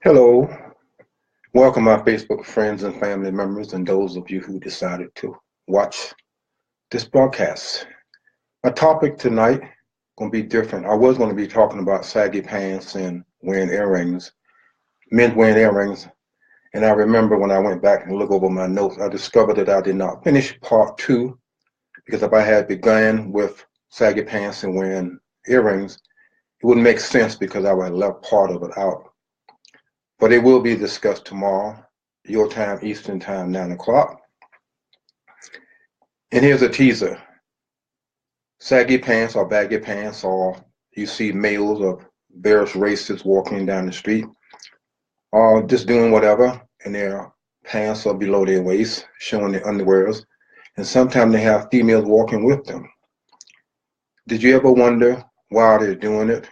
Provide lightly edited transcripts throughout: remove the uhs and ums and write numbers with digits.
Hello, welcome my Facebook friends and family members and those of you who decided to watch this broadcast. My topic tonight going to be different. I was going to be talking about saggy pants and wearing earrings, men wearing earrings, and I remember when I went back and looked over my notes, I discovered that I did not finish part two because if I had begun with saggy pants and wearing earrings, it wouldn't make sense because I would have left part of it out. But it will be discussed tomorrow, your time, Eastern time, 9 o'clock. And here's a teaser. Saggy pants or baggy pants, or you see males of various races walking down the street, or just doing whatever, and their pants are below their waist, showing their underwears. And sometimes they have females walking with them. Did you ever wonder why they're doing it?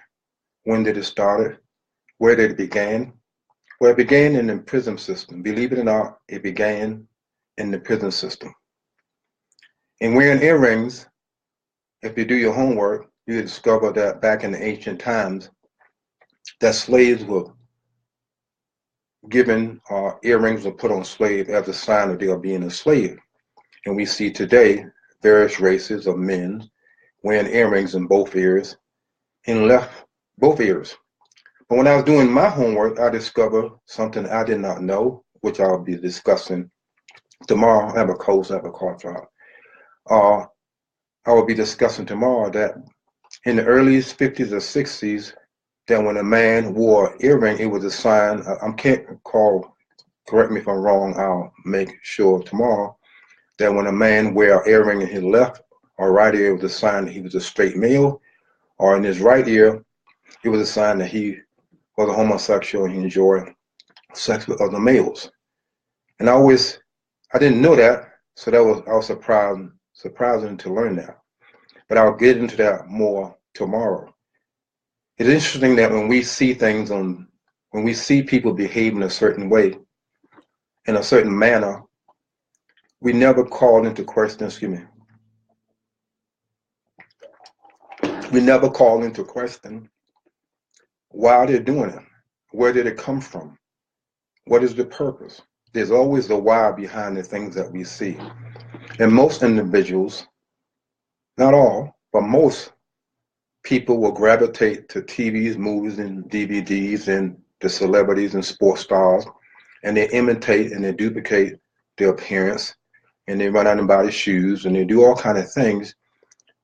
When did it start? Where did it begin? Well, it began in the prison system. Believe it or not, it began in the prison system. And wearing earrings, if you do your homework, you discover that back in the ancient times, that slaves were given earrings were put on slaves as a sign of their being a slave. And we see today various races of men wearing earrings in both ears and left both ears. But when I was doing my homework, I discovered something I did not know, which I'll be discussing tomorrow. I have a course, I have a car job. I will be discussing tomorrow that in the early 50s or 60s, that when a man wore an earring, it was a sign. I can't recall, correct me if I'm wrong, I'll make sure tomorrow, that when a man wear an earring in his left or right ear, it was a sign that he was a straight male, or in his right ear, it was a sign that he was a homosexual and he enjoyed sex with other males. And I didn't know that, so I was surprising to learn that. But I'll get into that more tomorrow. It's interesting that when we see when we see people behave in a certain way, in a certain manner, we never call into question, we never call into question why they're doing it. Where did it come from? What is the purpose? There's always the why behind the things that we see. And most individuals, not all, but most people will gravitate to TVs, movies, and DVDs and the celebrities and sports stars, and they imitate and they duplicate their appearance, and they run out and buy the shoes, and they do all kind of things,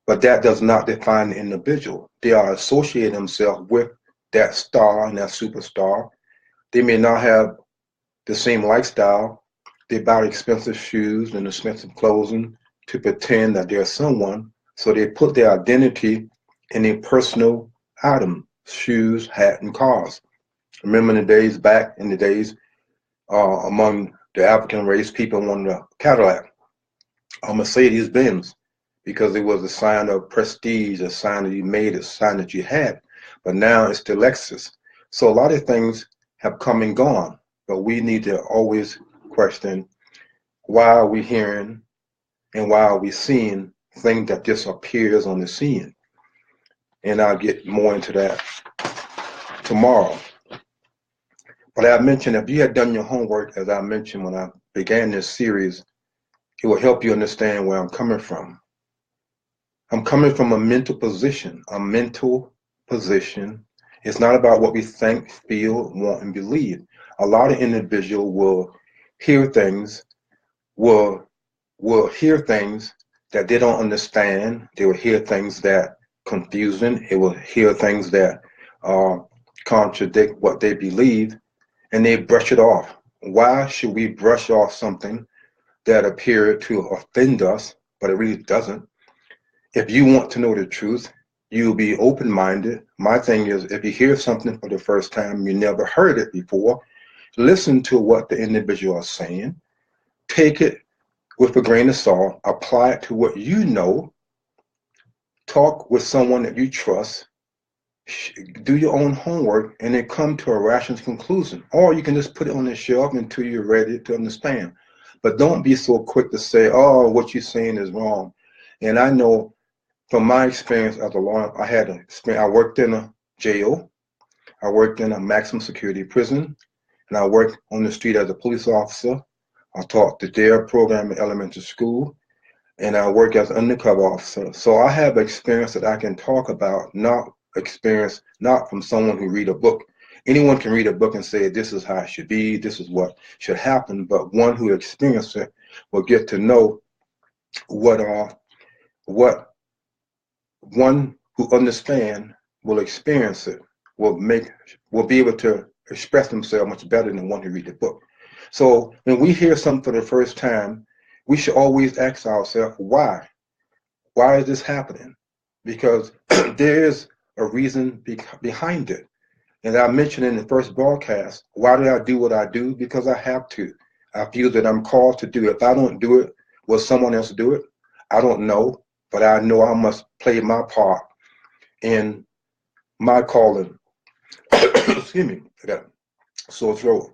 but that does not define the individual. They are associating themselves with that star and that superstar. They may not have the same lifestyle. They buy expensive shoes and expensive clothing to pretend that they're someone, so they put their identity in a personal item, shoes, hat, and cars. Remember back in the days, among the African race, people wanted a Cadillac, a Mercedes Benz, because it was a sign of prestige, a sign that you made, a sign that you had. But now it's the Lexus. So a lot of things have come and gone, but we need to always question, why are we hearing and why are we seeing things that just appears on the scene? And I'll get more into that tomorrow. But I mentioned, if you had done your homework, as I mentioned when I began this series, it will help you understand where I'm coming from. I'm coming from a mental position, It's not about what we think, feel, want, and believe. A lot of individuals will hear things, will hear things that they don't understand. They will hear things that confusing. It will hear things that contradict what they believe, and they brush it off. Why should we brush off something that appeared to offend us, but it really doesn't? If you want to know the truth, you'll be open-minded. My thing is, if you hear something for the first time, you never heard it before, listen to what the individual is saying, take it with a grain of salt, apply it to what you know, talk with someone that you trust, do your own homework, and then come to a rational conclusion. Or you can just put it on the shelf until you're ready to understand. But don't be so quick to say, oh, what you're saying is wrong. And I know from my experience as a lawyer, I worked in a jail, I worked in a maximum security prison, and I worked on the street as a police officer. I taught the DARE program in elementary school, and I work as an undercover officer. So I have experience that I can talk about, not experience, not from someone who read a book. Anyone can read a book and say, this is how it should be, this is what should happen, but one who experienced it will get to know what one who understand will experience it, will be able to express themselves much better than one who read the book. So when we hear something for the first time, we should always ask ourselves, why? Why is this happening? Because there is a reason behind it. And I mentioned in the first broadcast, why do I do what I do? Because I have to. I feel that I'm called to do it. If I don't do it, will someone else do it? I don't know, but I know I must play my part in my calling. Excuse me, I got a sore throat.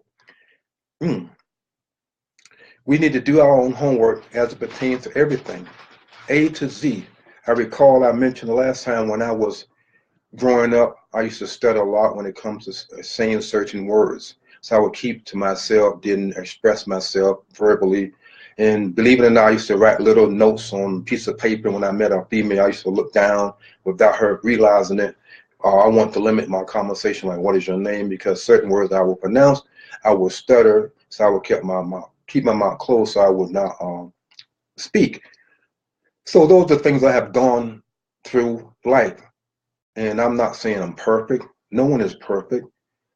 We need to do our own homework as it pertains to everything, A to Z. I recall I mentioned the last time when I was growing up, I used to stutter a lot when it comes to saying certain words. So I would keep to myself, didn't express myself verbally. And believe it or not, I used to write little notes on a piece of paper. When I met a female, I used to look down without her realizing it. I want to limit my conversation, like, what is your name? Because certain words I will pronounce, I would stutter. So I would keep my mouth closed so I would not speak. So those are things I have gone through life. And I'm not saying I'm perfect. No one is perfect.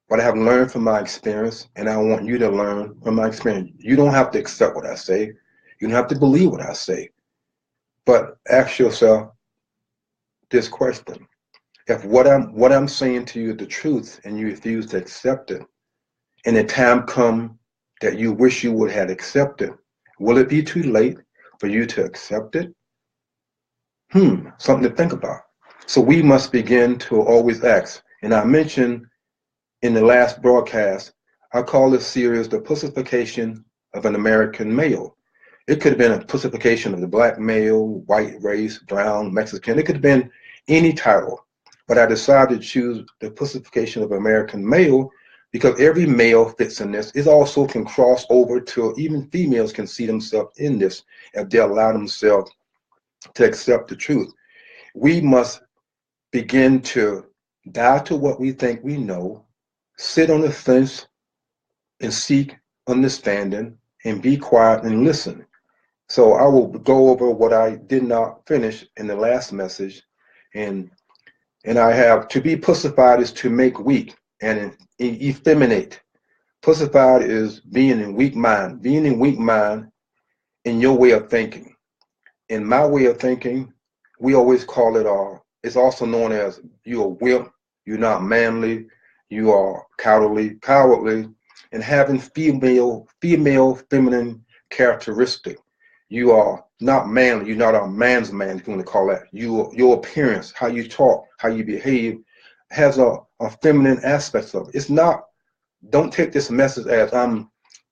But I have learned from my experience, and I want you to learn from my experience. You don't have to accept what I say. You don't have to believe what I say. But ask yourself this question. If what I'm saying to you is the truth and you refuse to accept it, and the time come that you wish you would have accepted, will it be too late for you to accept it? Something to think about. So we must begin to always ask. And I mentioned in the last broadcast, I call this series the pussification of an American male. It could have been a pussification of the black male, white race, brown, Mexican. It could have been any title. But I decided to choose the pussification of American male because every male fits in this. It also can cross over to even females can see themselves in this if they allow themselves to accept the truth. We must begin to die to what we think we know, sit on the fence and seek understanding and be quiet and listen. So I will go over what I did not finish in the last message. And I have to be pussified is to make weak and effeminate. Pussified is being in weak mind, in your way of thinking. In my way of thinking, we always call it, it's also known as you're a wimp, you're not manly, you are cowardly, and having feminine characteristic. You are not manly, you're not a man's man, if you want to call that. Your appearance, how you talk, how you behave, has a feminine aspect of it. It's not, don't take this message as I'm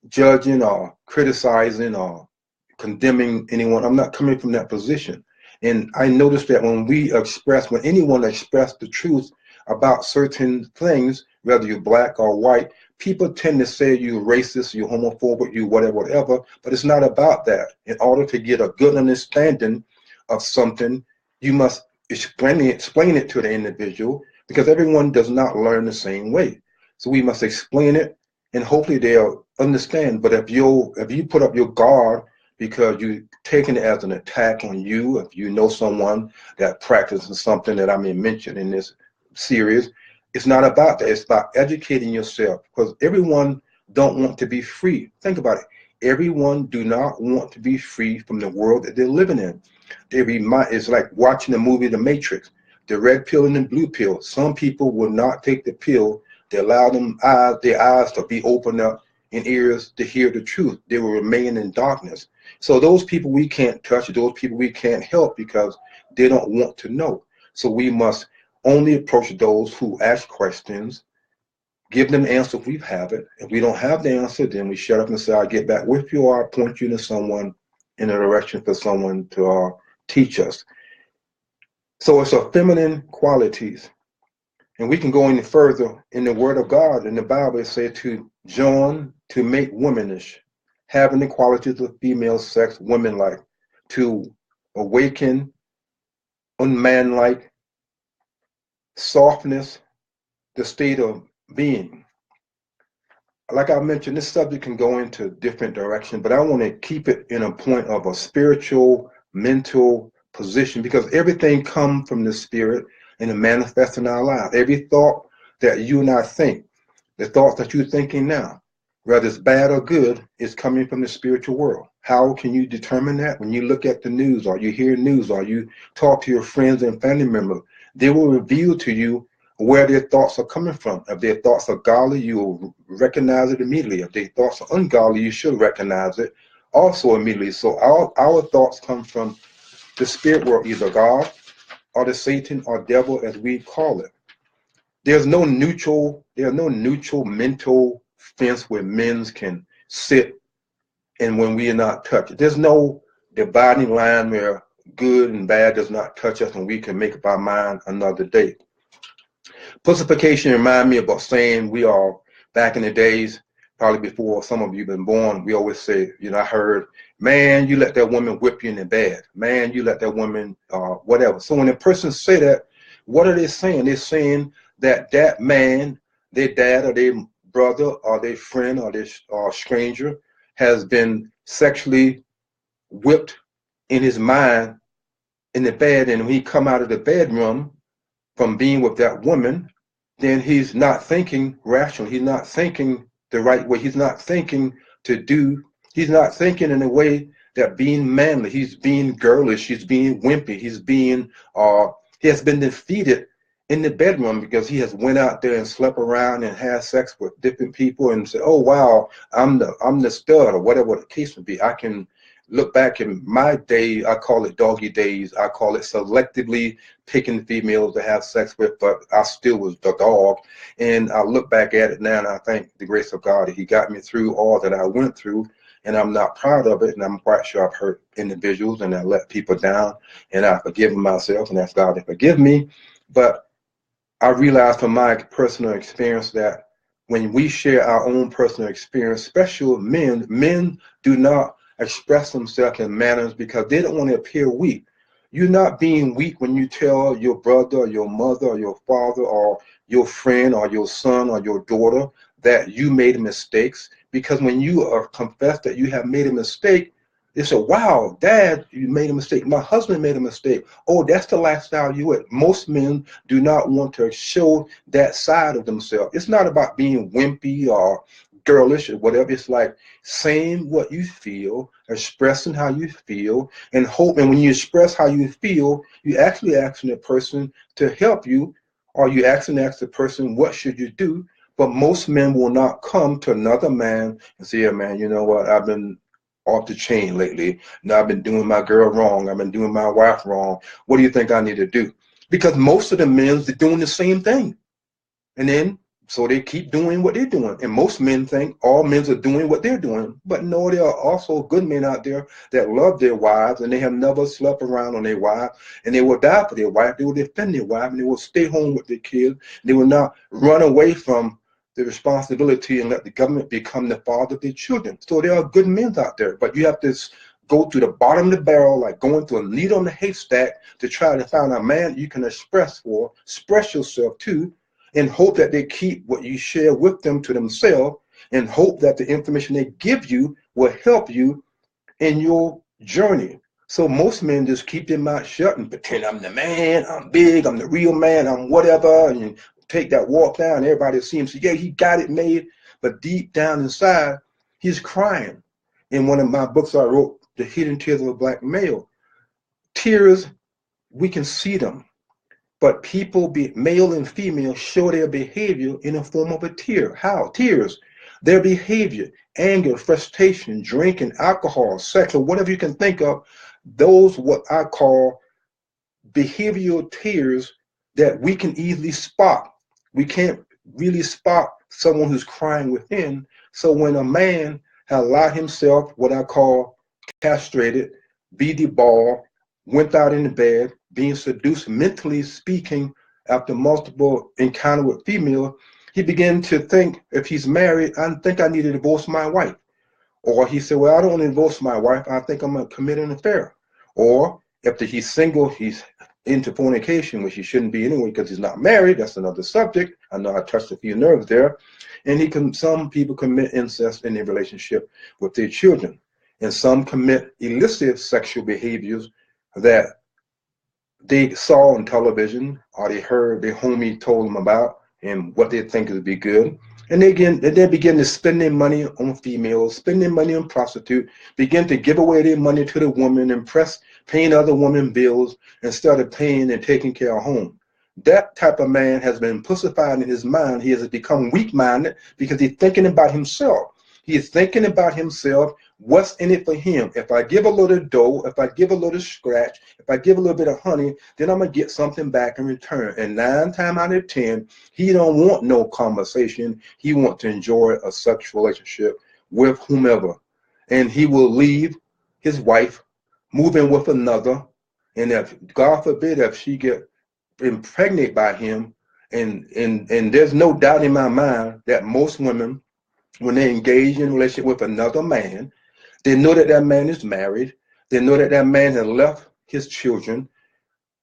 judging or criticizing or condemning anyone. I'm not coming from that position. And I noticed that when anyone expressed the truth about certain things, whether you're black or white, people tend to say you're racist, you're homophobic, you whatever, but it's not about that. In order to get a good understanding of something, you must explain it to the individual because everyone does not learn the same way. So we must explain it and hopefully they'll understand. But if you put up your guard because you're taking it as an attack on you, if you know someone that practices something that I may mention in this series, it's not about that. It's about educating yourself because everyone don't want to be free. Think about it. Everyone do not want to be free from the world that they're living in. It's like watching the movie The Matrix, the red pill and the blue pill. Some people will not take the pill. They allow their eyes to be opened up and ears to hear the truth. They will remain in darkness. So those people we can't touch, those people we can't help because they don't want to know. So we must only approach those who ask questions, give them the answer if we have it. If we don't have the answer, then we shut up and say, I'll get back with you or I'll point you to someone in a direction for someone to teach us. So it's a feminine qualities. And we can go any further in the Word of God. In the Bible, it said to join, to make womanish, having the qualities of female sex, woman-like, to awaken unmanlike softness, the state of being. Like I mentioned, this subject can go into different directions, but I want to keep it in a point of a spiritual, mental position, because everything comes from the spirit and it manifests in our lives. Every thought that you and I think, the thoughts that you're thinking now, whether it's bad or good, is coming from the spiritual world. How can you determine that? When you look at the news, or you hear news, or you talk to your friends and family members, they will reveal to you where their thoughts are coming from. If their thoughts are godly, you will recognize it immediately. If their thoughts are ungodly, you should recognize it also immediately. So our thoughts come from the spirit world, either God or the Satan or devil, as we call it. There's no neutral mental fence where men can sit and when we are not touched. There's no dividing line where good and bad does not touch us and we can make up our mind another day. Pussification remind me about saying we are back in the days, probably before some of you been born, we always say, I heard, man, you let that woman whip you in the bed. Man, you let that woman, whatever. So when a person say that, what are they saying? They're saying that that man, their dad or their brother or their friend or their stranger has been sexually whipped in his mind in the bed, and when he come out of the bedroom from being with that woman, then he's not thinking rationally. He's not thinking the right way. He's not thinking he's not thinking in a way that being manly. He's being girlish. He's being wimpy. He has been defeated in the bedroom because he has went out there and slept around and had sex with different people and said, oh, wow, I'm the stud, or whatever the case may be. I can look back in my day, I call it doggy days. I call it selectively picking females to have sex with, but I still was the dog. And I look back at it now and I thank the grace of God that he got me through all that I went through. And I'm not proud of it. And I'm quite sure I've hurt individuals and I let people down, and I've forgiven myself and asked God to forgive me. But I realized from my personal experience that when we share our own personal experience, especially men do not express themselves in manners because they don't want to appear weak. You're not being weak when you tell your brother or your mother or your father or your friend or your son or your daughter that you made mistakes, because when you are confessed that you have made a mistake, they say, wow, dad, you made a mistake. My husband made a mistake. Oh, that's the lifestyle you at. Most men do not want to show that side of themselves. It's not about being wimpy or girlish or whatever. It's like saying what you feel, expressing how you feel, and hope. And when you express how you feel, you actually asking the person to help you, or you ask the person, what should you do? But most men will not come to another man and say, yeah, man, you know what? I've been off the chain lately. Now I've been doing my girl wrong. I've been doing my wife wrong. What do you think I need to do? Because most of the men are doing the same thing. And then, so they keep doing what they're doing. And most men think all men are doing what they're doing. But no, there are also good men out there that love their wives and they have never slept around on their wife. And they will die for their wife. They will defend their wife and they will stay home with their kids. They will not run away from the responsibility and let the government become the father of their children. So there are good men out there, but you have to go to the bottom of the barrel, like going through a needle in the haystack to try to find a man you can express yourself to, and hope that they keep what you share with them to themselves, and hope that the information they give you will help you in your journey. So most men just keep their mouth shut and pretend I'm the man, I'm big, I'm the real man, I'm whatever, and take that walk down. Everybody seems to, yeah, he got it made, but deep down inside, he's crying. In one of my books I wrote, The Hidden Tears of a Black Male, tears, we can see them. But people, be male and female, show their behavior in the form of a tear. How? Tears. Their behavior, anger, frustration, drinking, alcohol, sex, or whatever you can think of, those what I call behavioral tears that we can easily spot. We can't really spot someone who's crying within. So when a man has allowed himself, what I call castrated, be deballed, went out in the bed, being seduced, mentally speaking, after multiple encounter with females, he began to think, if he's married, I think I need to divorce my wife. Or he said, well, I don't want to divorce my wife. I think I'm going to commit an affair. Or if he's single, he's into fornication, which he shouldn't be anyway because he's not married. That's another subject. I know I touched a few nerves there. And some people commit incest in their relationship with their children. And some commit illicit sexual behaviors that they saw on television or they heard their homie told them about and what they think would be good. And they begin to spend their money on females, spend their money on prostitute, begin to give away their money to the woman, paying other women bills instead of paying and taking care of home. That type of man has been pussified in his mind. He has become weak-minded because he's thinking about himself. He is thinking about himself, what's in it for him. If I give a little dough, if I give a little scratch, if I give a little bit of honey, then I'm going to get something back in return. And 9 times out of 10, he don't want no conversation. He wants to enjoy a sexual relationship with whomever. And he will leave his wife, move in with another. And if, God forbid, if she get impregnated by him, and there's no doubt in my mind that most women, when they engage in a relationship with another man, they know that that man is married. They know that that man has left his children.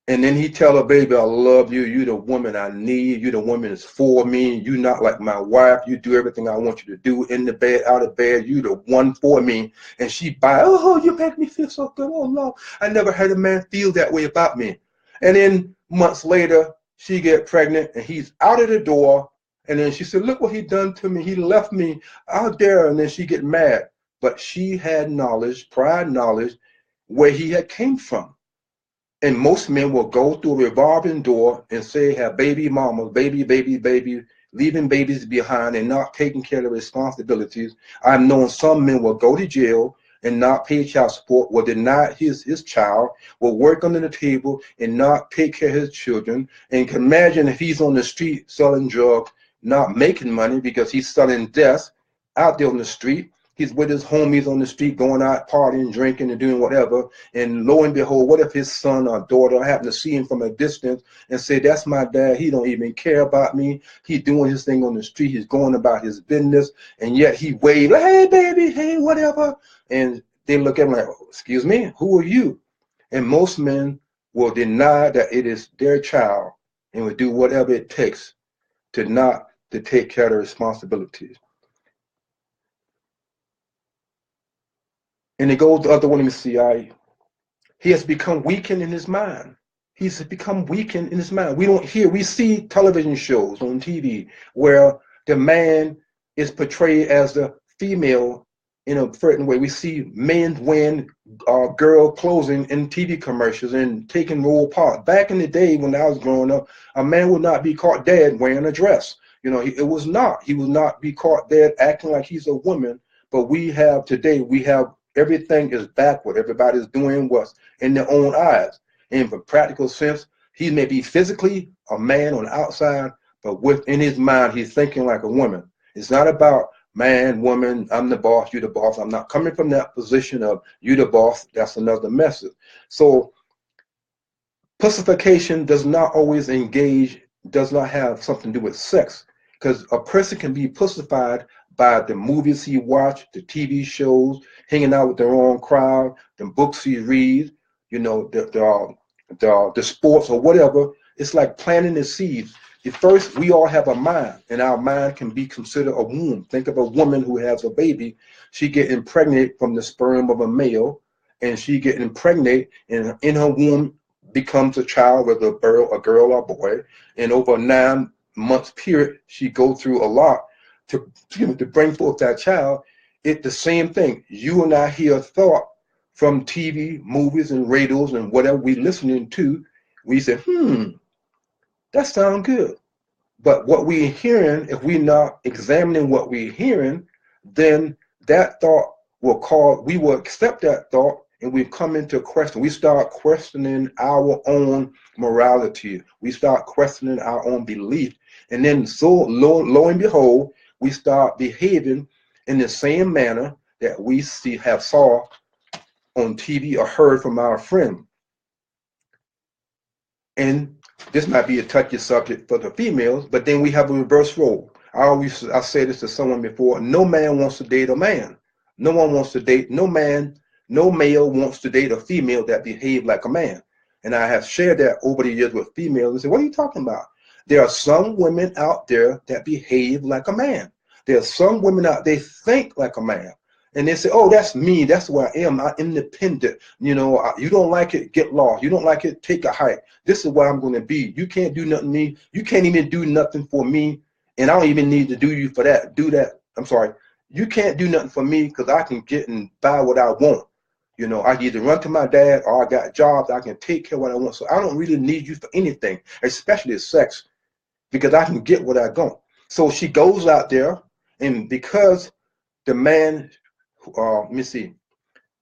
And then he tell a baby, I love you. You the woman I need. You the woman that's for me. You not like my wife. You do everything I want you to do in the bed, out of bed. You the one for me. And she oh, you make me feel so good. Oh, no. I never had a man feel that way about me. And then months later, she get pregnant and he's out of the door. And then she said, look what he done to me. He left me out there. And then she get mad. But she had knowledge, prior knowledge, where he had came from. And most men will go through a revolving door and say, have baby mamas, baby, leaving babies behind and not taking care of the responsibilities. I've known some men will go to jail and not pay child support, will deny his child, will work under the table and not take care of his children. And can imagine if he's on the street selling drugs, not making money because he's selling death out there on the street. He's with his homies on the street, going out partying, drinking, and doing whatever. And lo and behold, what if his son or daughter happen to see him from a distance and say, that's my dad. He don't even care about me. He's doing his thing on the street. He's going about his business. And yet he waves, hey, baby, hey, whatever. And they look at him like, excuse me, who are you? And most men will deny that it is their child and will do whatever it takes to take care of the responsibilities. And it goes the other one in the CIA. He has become weakened in his mind. He's become weakened in his mind. We see television shows on TV where the man is portrayed as the female in a certain way. We see men wearing girl clothing in TV commercials and taking role part. Back in the day when I was growing up, a man would not be caught dead wearing a dress. He would not be caught dead acting like he's a woman. But today, everything is backward. Everybody's doing what's in their own eyes. In the practical sense, he may be physically a man on the outside, but within his mind, he's thinking like a woman. It's not about man, woman, I'm the boss, you the boss. I'm not coming from that position of you the boss. That's another message. So pussification does not have something to do with sex, because a person can be pussified by the movies he watched, the TV shows, hanging out with the wrong crowd, the books he reads, the sports or whatever. It's like planting the seeds. At first, we all have a mind, and our mind can be considered a womb. Think of a woman who has a baby. She get impregnated from the sperm of a male, and she get impregnated, and in her womb becomes a child, whether a girl or boy. And over a 9 months period, she go through a lot to bring forth that child. It's the same thing. You and I hear thought from TV, movies, and radios, and whatever we listening to. We say, that sounds good. But what we're hearing, if we're not examining what we're hearing, then that thought we will accept that thought, and we come into question. We start questioning our own morality. We start questioning our own belief. And then lo and behold, we start behaving in the same manner that we saw on TV or heard from our friend. And This might be a touchy subject for the females, but then we have a reverse role. I said this to someone before. No man wants to date a man. No one wants to date, no man, no male wants to date a female that behave like a man. And I have shared that over the years with females and say, what are you talking about? There are some women out there that behave like a man. There are some women out there think like a man. And they say, oh, that's me. That's who I am. I'm independent. You know, you don't like it, get lost. You don't like it, take a hike. This is where I'm going to be. You can't do nothing to me. You can't even do nothing for me. And I don't even need to do you for that. Do that. I'm sorry. You can't do nothing for me because I can get and buy what I want. You know, I can either run to my dad or I got jobs. I can take care of what I want. So I don't really need you for anything, especially sex, because I can get what I want. So she goes out there, and because the man, let me see,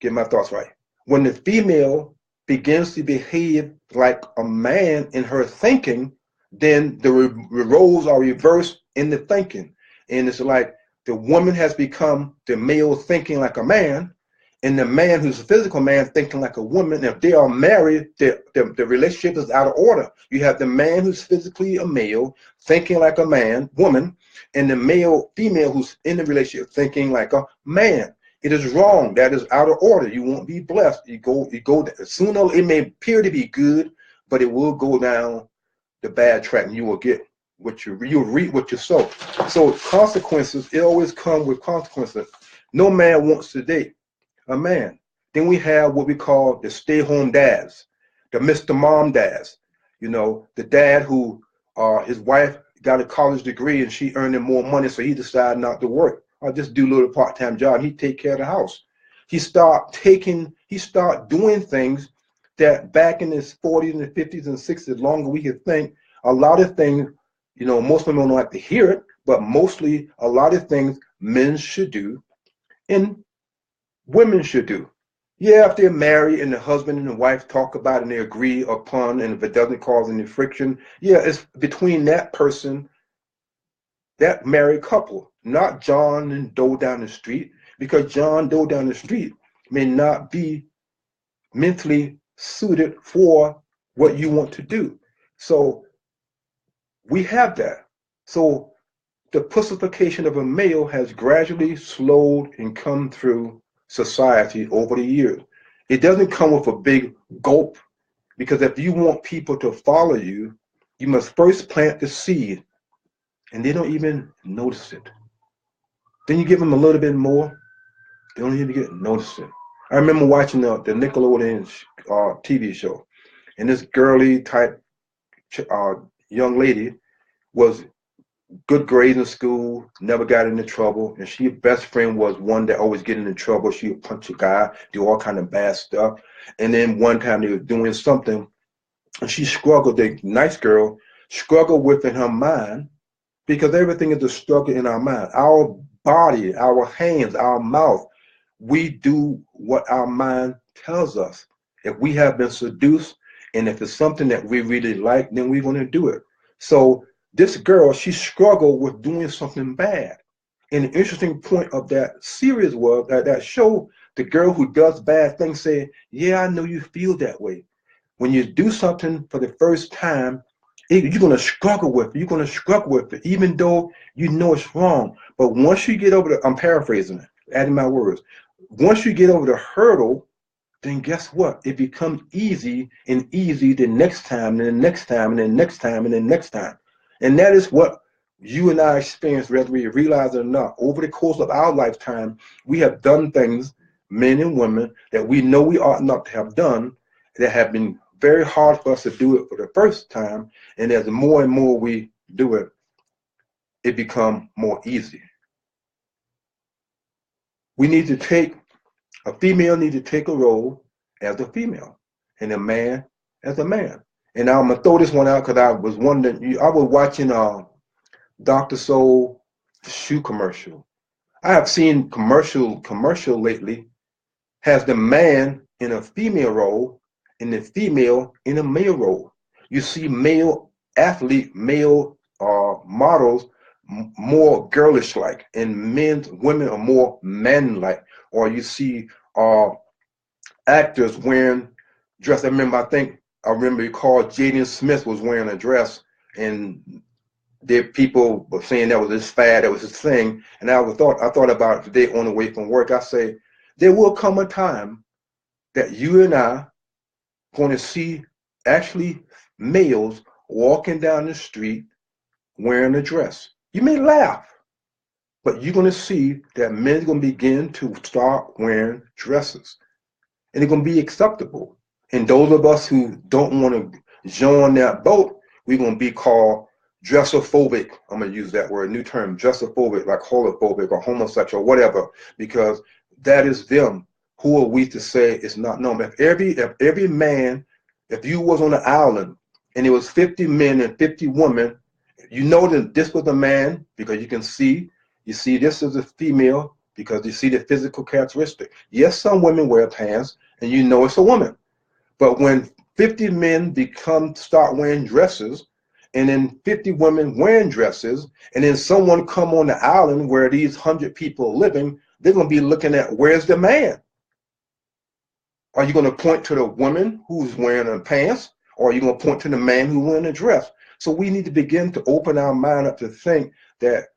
get my thoughts right. When the female begins to behave like a man in her thinking, then the roles are reversed in the thinking. And it's like the woman has become the male thinking like a man, and the man who's a physical man thinking like a woman. If they are married, the relationship is out of order. You have the man who's physically a male thinking like a woman, and the female who's in the relationship thinking like a man. It is wrong. That is out of order. You won't be blessed. You go sooner. It may appear to be good, but it will go down the bad track, and you will get what you'll reap what you sow. So consequences, it always comes with consequences. No man wants to date a man. Then we have what we call the stay-home dads, the Mr. Mom dads. You know, the dad who his wife got a college degree and she earning more money, so he decided not to work. I'll just do a little part-time job. He take care of the house. He start doing things that back in his 40s and 50s and 60s, longer we could think, a lot of things, you know, most women don't like to hear it, but mostly a lot of things men should do and women should do. Yeah, if they're married and the husband and the wife talk about it and they agree upon, and if it doesn't cause any friction, yeah, it's between that person, that married couple, not John and Doe down the street, because John Doe down the street may not be mentally suited for what you want to do. So we have that. So the pussification of a male has gradually slowed and come through society over the years. It doesn't come with a big gulp, because if you want people to follow you, you must first plant the seed, and they don't even notice it. Then you give them a little bit more, they don't even notice it. I remember watching the Nickelodeon TV show, and this girly type young lady was good grades in school, never got into trouble, and she best friend was one that always get into trouble. She would punch a guy, do all kind of bad stuff. And then one time they were doing something, and she struggled. The nice girl struggled within her mind, because everything is a struggle in our mind. Our body, our hands, our mouth, we do what our mind tells us. If we have been seduced, and if it's something that we really like, then we're going to do it. So this girl, she struggled with doing something bad. And the interesting point of that series was that show, the girl who does bad things say, yeah, I know you feel that way. When you do something for the first time, you're going to struggle with it. You're going to struggle with it, even though you know it's wrong. But once you get over the, I'm paraphrasing it, adding my words. Once you get over the hurdle, then guess what? It becomes easy and easy the next time, and the next time, and the next time, and the next time. And that is what you and I experience, whether we realize it or not. Over the course of our lifetime, we have done things, men and women, that we know we ought not to have done, that have been very hard for us to do it for the first time. And as more and more we do it, it becomes more easy. We need to take, a female needs to take a role as a female, and a man as a man. And I'm going to throw this one out because I was wondering, I was watching Dr. Soul shoe commercial. I have seen commercial lately has the man in a female role and the female in a male role. You see male athlete, male models more girlish like, and women are more man like. Or you see actors wearing dress. I remember, I think I remember Jaden Smith was wearing a dress, and there people were saying that was his fad, that was his thing. And I thought about it today on the way from work. I say, there will come a time that you and I going to see actually males walking down the street wearing a dress. You may laugh, but you're going to see that men are going to begin to start wearing dresses, and it's going to be acceptable. And those of us who don't want to join that boat, we're going to be called dressophobic. I'm going to use that word, new term, dressophobic, like holophobic or homosexual, whatever, because that is them. Who are we to say it's not normal? If every man, if you was on an island and it was 50 men and 50 women, you know that this was a man because you see this as a female because you see the physical characteristic. Yes, some women wear pants and you know it's a woman. But when 50 men start wearing dresses, and then 50 women wearing dresses, and then someone come on the island where these 100 people are living, they're going to be looking at, where's the man? Are you going to point to the woman who's wearing the pants, or are you going to point to the man who's wearing a dress? So we need to begin to open our mind up to think that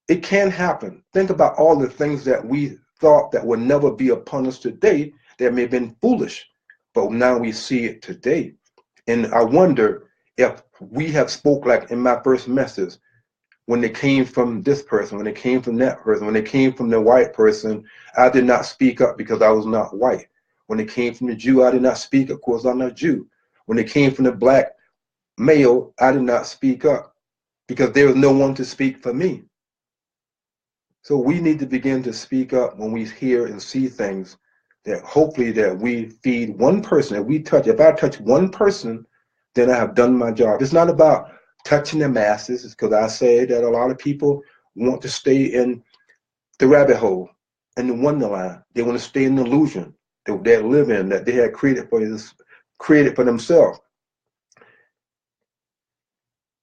it can happen. Think about all the things that we thought that would never be upon us today that may have been foolish, but now we see it today. And I wonder if we have spoke like in my first message, when they came from this person, when they came from that person, when they came from the white person, I did not speak up because I was not white. When they came from the Jew, I did not speak up because I'm not Jew. When they came from the black male, I did not speak up because there was no one to speak for me. So we need to begin to speak up when we hear and see things, that hopefully that we feed one person. If I touch one person, then I have done my job. It's not about touching the masses, because I say that a lot of people want to stay in the rabbit hole and the wonderland. They want to stay in the illusion that they live in, that they had created for themselves.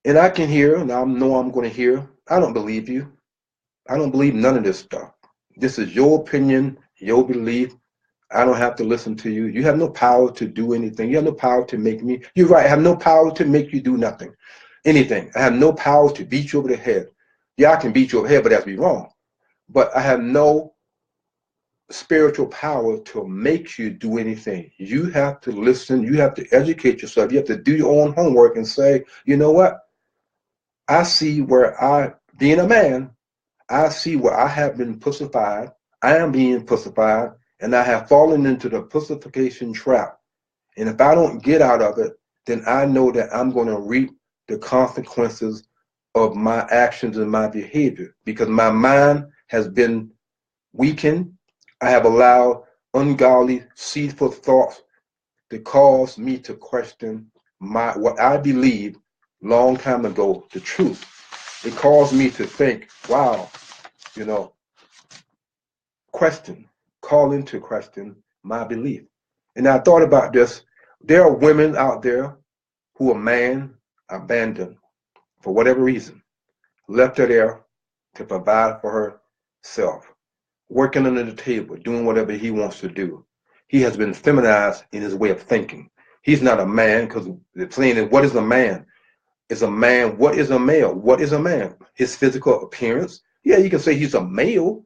And I can hear, and I know I'm going to hear, I don't believe you. I don't believe none of this stuff. This is your opinion, your belief. I don't have to listen to you. You have no power to do anything. You have no power to make me. You're right. I have no power to make you do nothing, anything. I have no power to beat you over the head. Yeah, I can beat you over the head, but that's be wrong. But I have no spiritual power to make you do anything. You have to listen. You have to educate yourself. You have to do your own homework and say, you know what? I see where being a man, I see where I have been pussified. I am being pussified, and I have fallen into the pussification trap. And if I don't get out of it, then I know that I'm going to reap the consequences of my actions and my behavior, because my mind has been weakened. I have allowed ungodly, deceitful thoughts to cause me to question what I believed long time ago, the truth. It caused me to think, wow, you know, call into question my belief. And I thought about this. There are women out there who a man abandoned for whatever reason, left her there to provide for herself, working under the table, doing whatever he wants to do. He has been feminized in his way of thinking. He's not a man, because the saying is, what is a man? Is a man, what is a male? What is a man? His physical appearance? Yeah, you can say he's a male,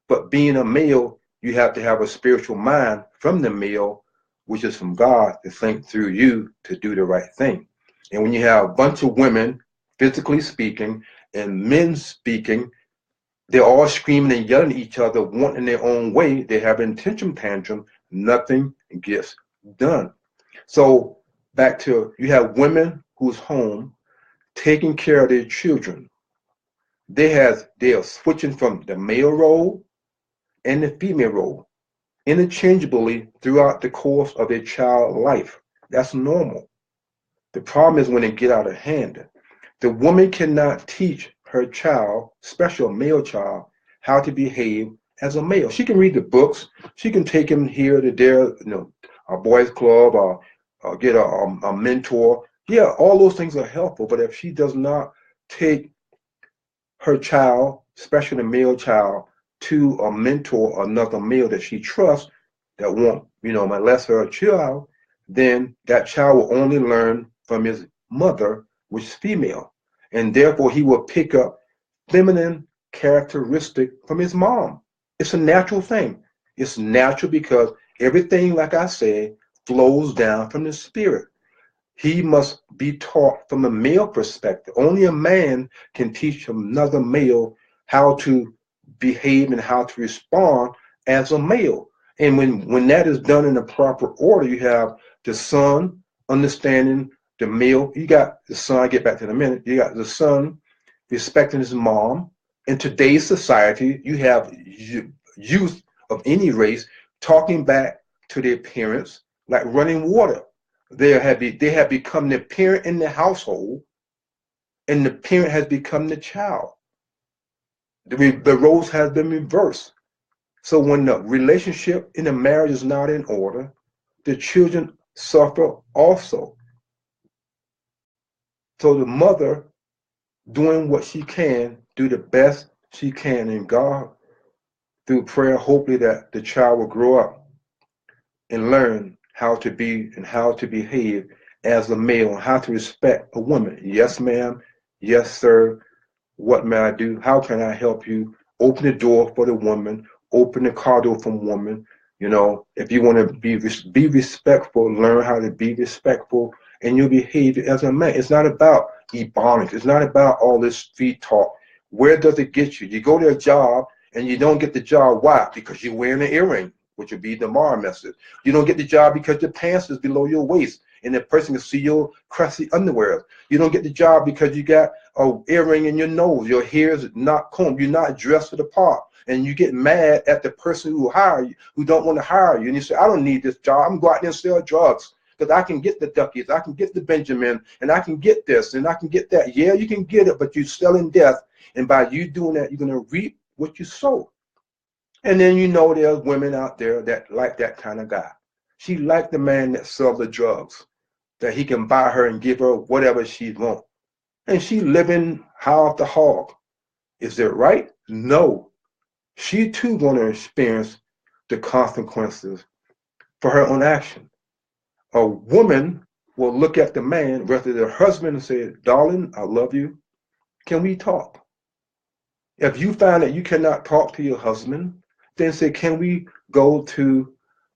but being a male, you have to have a spiritual mind from the male, which is from God, to think through you to do the right thing. And when you have a bunch of women, physically speaking, and men speaking, they're all screaming and yelling at each other, wanting their own way. They have intention tantrum. Nothing gets done. So back to, you have women who's home taking care of their children. They are switching from the male role and the female role interchangeably throughout the course of their child life. That's normal. The problem is when they get out of hand. The woman cannot teach her child, special male child, how to behave as a male. She can read the books. She can take him here to there, a boys club, or get a mentor. Yeah, all those things are helpful. But if she does not take her child, especially the male child, to a mentor or another male that she trusts, that won't, molest her child, then that child will only learn from his mother, which is female. And therefore, he will pick up feminine characteristic from his mom. It's a natural thing. It's natural because everything, like I said, flows down from the spirit. He must be taught from a male perspective. Only a man can teach another male how to behave and how to respond as a male. And when that is done in the proper order, you have the son understanding the male. You got the son, I get back to in a minute. You got the son respecting his mom. In today's society, you have youth of any race talking back to their parents like running water. They have become the parent in the household, and the parent has become the child. The roles have been reversed. So when the relationship in the marriage is not in order, the children suffer also. So the mother doing what she can, do the best she can in God through prayer, hopefully that the child will grow up and learn how to be and how to behave as a male, and how to respect a woman. Yes, ma'am. Yes, sir. What may I do? How can I help you? Open the door for the woman. Open the car door for the woman. You know, if you want to be respectful, learn how to be respectful in your behavior as a man. It's not about ebonics. It's not about all this street talk. Where does it get you? You go to a job and you don't get the job. Why? Because you're wearing an earring, which would be the Mara message. You don't get the job because your pants is below your waist and the person can see your crusty underwear. You don't get the job because you got an earring in your nose. Your hair is not combed. You're not dressed for the part. And you get mad at the person who hire you, who don't want to hire you. And you say, I don't need this job. I'm going to go out there and sell drugs because I can get the Duckies, I can get the Benjamin, and I can get this, and I can get that. Yeah, you can get it, but you're selling death. And by you doing that, you're going to reap what you sow. And then you know there's women out there that like that kind of guy. She liked the man that sells the drugs, that he can buy her and give her whatever she wants. And she living high off the hog. Is it right? No. She too going to experience the consequences for her own action. A woman will look at the man, whether their husband, and say, darling, I love you. Can we talk? If you find that you cannot talk to your husband, then say, can we go to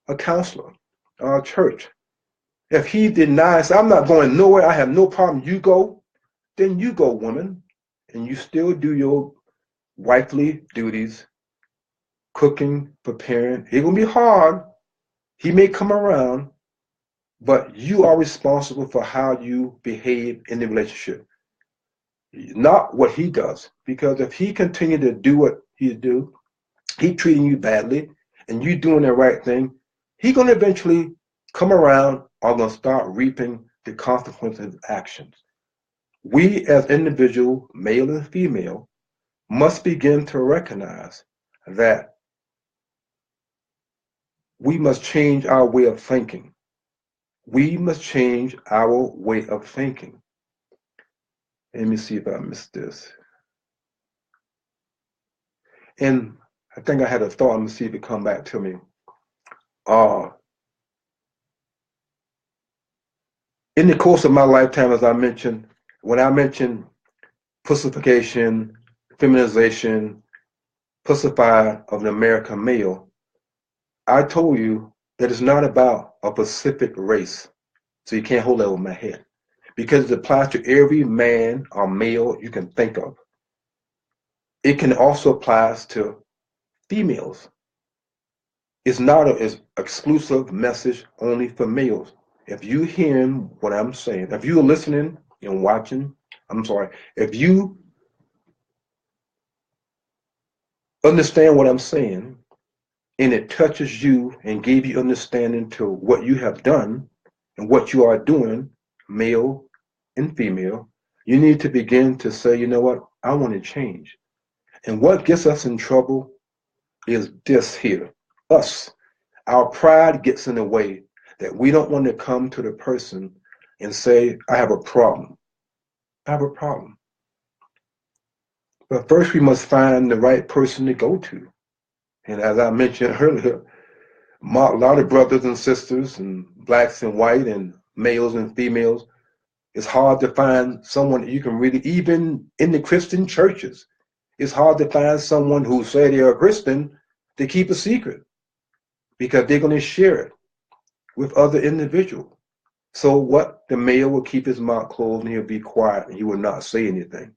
a counselor or a church? If he denies, I'm not going nowhere, I have no problem, you go, then you go, woman, and you still do your wifely duties, cooking, preparing. It's going to be hard. He may come around, but you are responsible for how you behave in the relationship, not what he does. Because if he continue to do what he do, he treating you badly, and you doing the right thing, he going to eventually come around or going to start reaping the consequences of actions. We as individuals, male and female, must begin to recognize that we must change our way of thinking. We must change our way of thinking. Let me see if I missed this. And I think I had a thought. Let me see if it come back to me. In the course of my lifetime, as I mentioned, when I mentioned pussification, feminization, pussified of the American male, I told you that it's not about a specific race. So you can't hold that over my head. Because it applies to every man or male you can think of. It can also apply to females. It's not an exclusive message only for males. If you hearing what I'm saying, if you're listening and watching, if you understand what I'm saying and it touches you and gave you understanding to what you have done and what you are doing, male and female, you need to begin to say, you know what, I want to change. And what gets us in trouble is this here, us. Our pride gets in the way that we don't want to come to the person and say, I have a problem. I have a problem. But first we must find the right person to go to. And as I mentioned earlier, a lot of brothers and sisters and blacks and white and males and females. It's hard to find someone that you can really, even in the Christian churches, it's hard to find someone who say they're a Christian to keep a secret because they're going to share it with other individuals. So what? The male will keep his mouth closed and he'll be quiet and he will not say anything.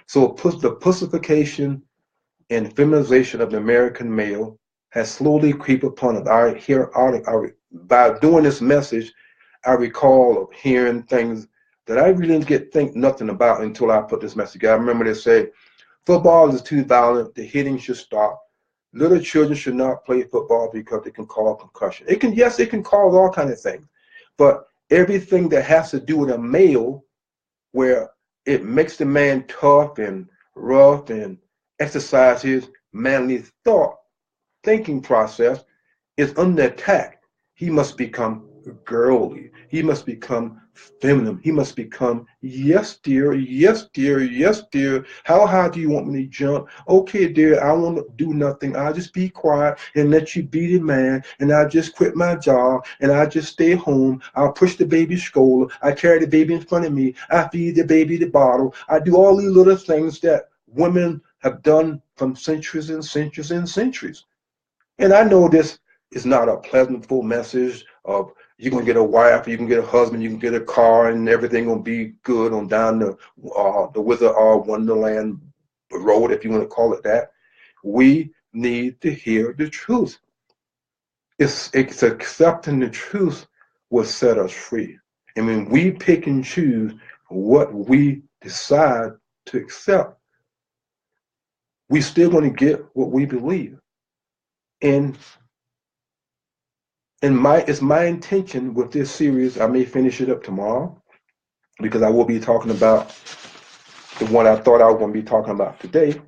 So the pussification and feminization of the American male has slowly creeped upon us. By doing this message, I recall of hearing things that I really didn't think nothing about until I put this message together. I remember they say, football is too violent, the hitting should stop. Little children should not play football because it can cause concussion. Yes, it can cause all kinds of things. But everything that has to do with a male, where it makes the man tough and rough and exercise his manly thinking process, is under attack. He must become girly. He must become feminine. He must become, yes, dear, yes, dear, yes, dear. How high do you want me to jump? Okay, dear, I won't do nothing. I'll just be quiet and let you be the man, and I'll just quit my job, and I'll just stay home. I'll push the baby stroller. I carry the baby in front of me. I feed the baby the bottle. I do all these little things that women have done from centuries and centuries and centuries. And I know this is not a pleasantful message of you're going to get a wife, you can get a husband, you can get a car, and everything going to be good on down the Wizard of Wonderland road, if you want to call it that. We need to hear the truth. It's accepting the truth will set us free. And when we pick and choose what we decide to accept, we still going to get what we believe. And it's my intention with this series, I may finish it up tomorrow, because I will be talking about the one I thought I was going to be talking about today,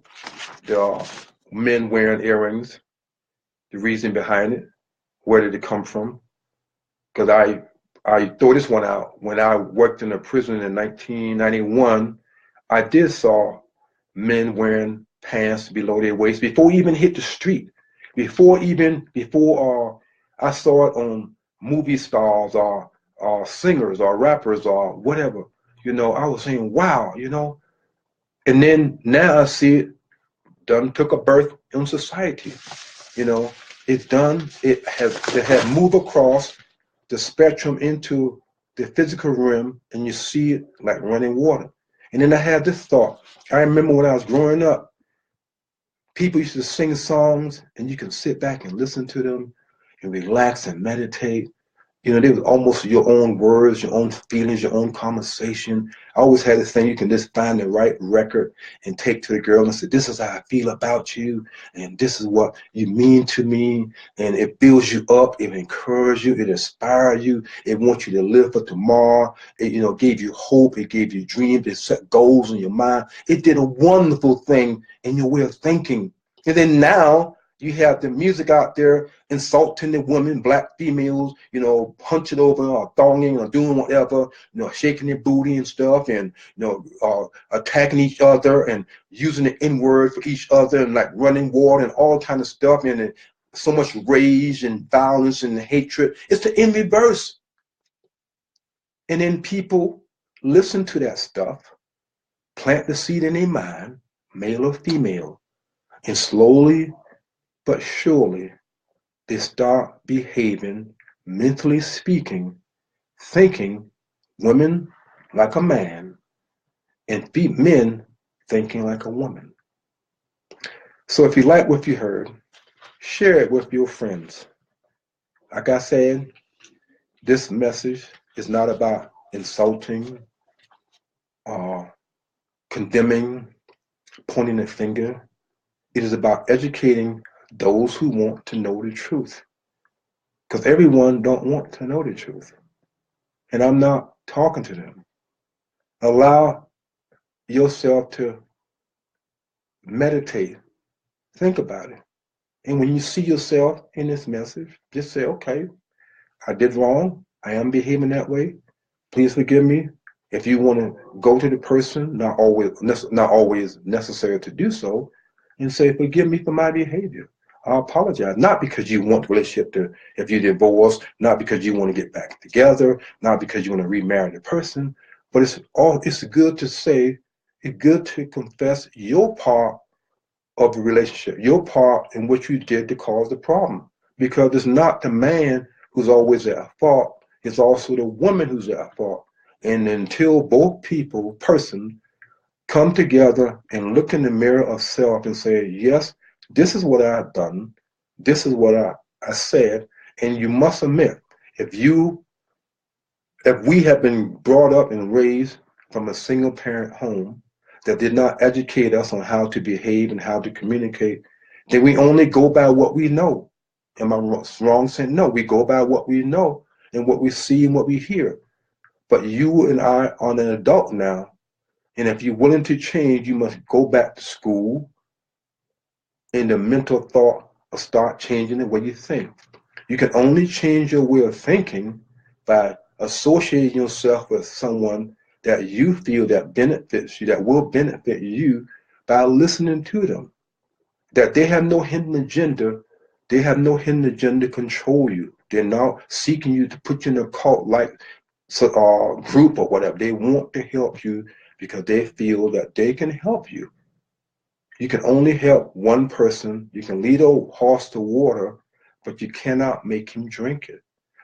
the men wearing earrings, the reason behind it, where did it come from? Because I throw this one out. When I worked in a prison in 1991, I did saw men wearing pants below their waist before we even hit the street, before I saw it on movie stars or singers or rappers or whatever. I was saying, wow, And then now I see it done took a birth in society. It has moved across the spectrum into the physical realm, and you see it like running water. And then I had this thought. I remember when I was growing up, people used to sing songs and you can sit back and listen to them and relax and meditate. They was almost your own words, your own feelings, your own conversation. I always had this thing, you can just find the right record and take to the girl and say, this is how I feel about you, and this is what you mean to me. And it builds you up, it encourages you, it inspires you, it wants you to live for tomorrow. It, gave you hope, it gave you dreams, it set goals in your mind. It did a wonderful thing in your way of thinking. And then now, you have the music out there insulting the women, black females, hunching over or thonging or doing whatever, shaking their booty and stuff, and attacking each other and using the N-word for each other, and like running water and all kind of stuff, and so much rage and violence and hatred. It's the in reverse. And then people listen to that stuff, plant the seed in their mind, male or female, and slowly but surely, they start behaving, mentally speaking, thinking women like a man, and men thinking like a woman. So if you like what you heard, share it with your friends. Like I said, this message is not about insulting or condemning, pointing a finger. It is about educating those who want to know the truth, because everyone don't want to know the truth, and I'm not talking to them. Allow yourself to meditate, think about it, and when you see yourself in this message, just say, okay, I did wrong, I am behaving that way, please forgive me. If you want to go to the person, not always necessary to do so, and say, forgive me for my behavior. I apologize. Not because you want the relationship to, if you're divorced, not because you want to get back together, not because you want to remarry the person, but it's good to say, it's good to confess your part of the relationship, your part in what you did to cause the problem. Because it's not the man who's always at fault, it's also the woman who's at fault. And until both person come together and look in the mirror of self and say, yes, this is what I've done, this is what I said, and you must admit, if you if we have been brought up and raised from a single parent home that did not educate us on how to behave and how to communicate, then we only go by what we know. Am I wrong saying no? We go by what we know and what we see and what we hear. But you and I are an adult now, and if you're willing to change, you must go back to school in the mental thought or start changing the way you think. You can only change your way of thinking by associating yourself with someone that you feel that benefits you, that will benefit you by listening to them. That they have no hidden agenda, they have no hidden agenda to control you. They're not seeking you to put you in a cult like group or whatever. They want to help you because they feel that they can help you. You can only help one person. You can lead a horse to water, but you cannot make him drink it.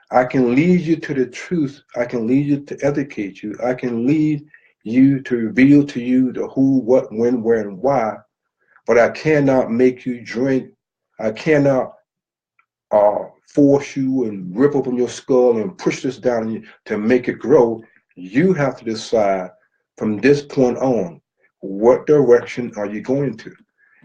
I can lead you to the truth. I can lead you to educate you. I can lead you to reveal to you the who, what, when, where, and why, but I cannot make you drink. I cannot force you and rip open your skull and push this down you to make it grow. You have to decide from this point on, what direction are you going to?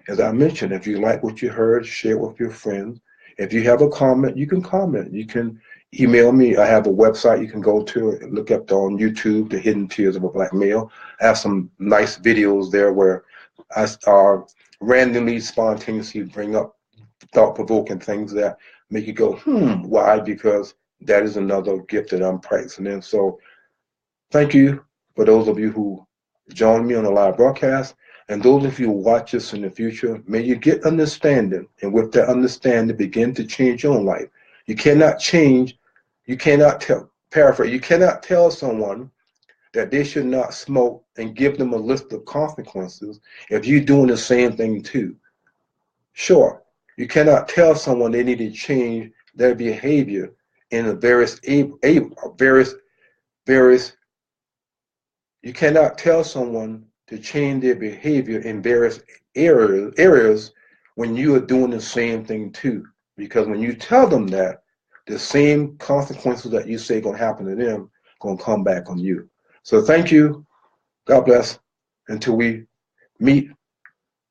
As I mentioned, if you like what you heard, share with your friends. If you have a comment, you can comment. You can email me. I have a website you can go to and look up on YouTube, The Hidden Tears of a Black Male. I have some nice videos there where I randomly, spontaneously bring up thought-provoking things that make you go, why? Because that is another gift that I'm practicing in. So thank you for those of you who joined me on the live broadcast. And those of you who watch us in the future, may you get understanding. And with that understanding, begin to change your own life. You cannot change, you cannot paraphrase, you cannot tell someone that they should not smoke and give them a list of consequences if you're doing the same thing too. Sure, you cannot tell someone they need to change their behavior in a various you cannot tell someone to change their behavior in various areas when you are doing the same thing too. Because when you tell them that, the same consequences that you say going to happen to them going to come back on you. So thank you. God bless. Until we meet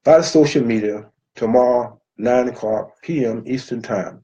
by the social media tomorrow, 9 o'clock p.m. Eastern Time.